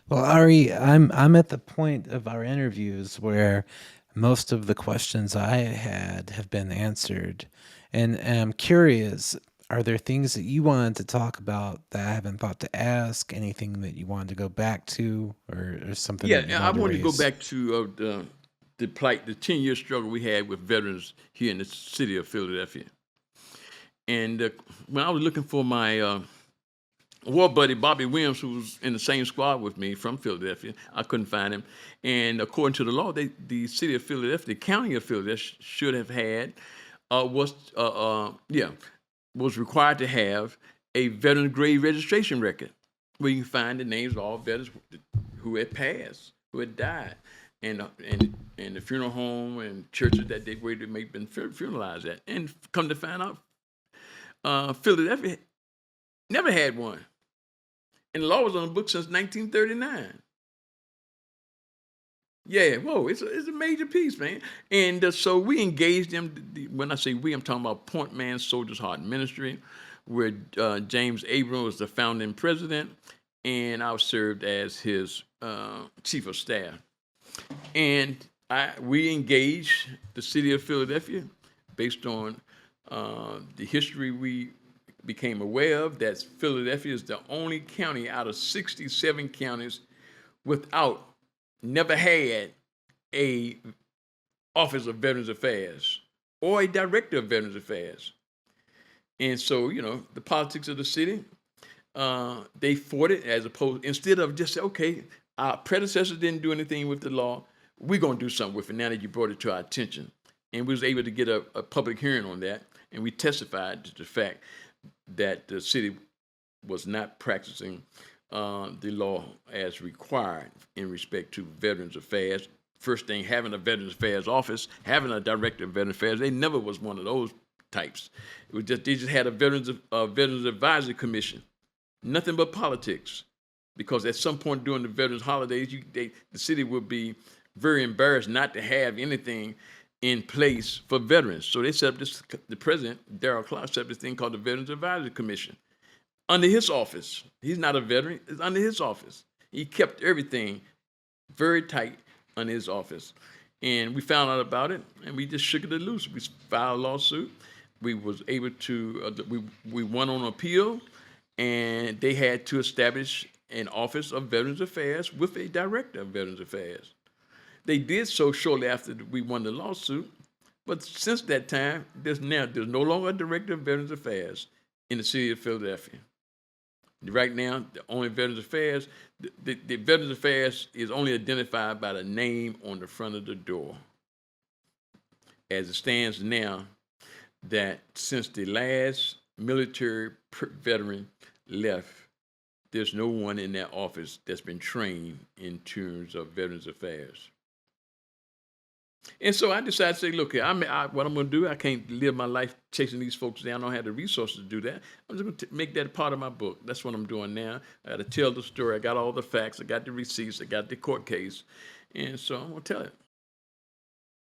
Well, Ari, I'm at the point of our interviews where most of the questions I had have been answered, and I'm curious. Are there things that you wanted to talk about that I haven't thought to ask? Anything that you wanted to go back to, or something Yeah, that you and I wanted to want to go raise? back to the plight, the 10-year struggle we had with veterans here in the city of Philadelphia. And when I was looking for my war buddy Bobby Williams, who was in the same squad with me from Philadelphia, I couldn't find him. And according to the law, the city of Philadelphia, the county of Philadelphia, should have had was required to have a veteran grave registration record where you can find the names of all veterans who had passed, who had died, and the funeral home and churches that they where they may have been funeralized at. And come to find out, Philadelphia never had one, and the law was on the books since 1939. Yeah, whoa, it's a major piece, man. And so we engaged them. When I say we, I'm talking about Point Man Soldiers Heart Ministry, where James Abram was the founding president, and I served as his chief of staff. And we engaged the city of Philadelphia based on the history we became aware of that Philadelphia is the only county out of 67 counties without never had a office of Veterans Affairs or a director of Veterans Affairs. And so, the politics of the city, they fought it as opposed, instead of just say, okay, our predecessors didn't do anything with the law, we're going to do something with it now that you brought it to our attention. And we was able to get a public hearing on that, and we testified to the fact that the city was not practicing the law as required in respect to Veterans Affairs. First thing, having a Veterans Affairs office, having a director of Veterans Affairs, they never was one of those types. It was just they just had a Veterans Advisory Commission, nothing but politics. Because at some point during the Veterans holidays, the city would be very embarrassed not to have anything in place for veterans. So they set up this. The president, Darrell Clark, set up this thing called the Veterans Advisory Commission under his office. He's not a veteran, it's under his office. He kept everything very tight under his office. And we found out about it, and we just shook it loose. We filed a lawsuit. We was able to, we won on appeal, and they had to establish an office of Veterans Affairs with a director of Veterans Affairs. They did so shortly after we won the lawsuit, but since that time, there's no longer a director of Veterans Affairs in the city of Philadelphia. Right now, the only Veterans Affairs, the Veterans Affairs is only identified by the name on the front of the door. As it stands now, that since the last military veteran left, there's no one in that office that's been trained in terms of Veterans Affairs. And so I decided to say, look, what I'm going to do, I can't live my life chasing these folks down. I don't have the resources to do that. I'm just going to make that part of my book. That's what I'm doing now. I got to tell the story. I got all the facts. I got the receipts. I got the court case. And so I'm going to tell it.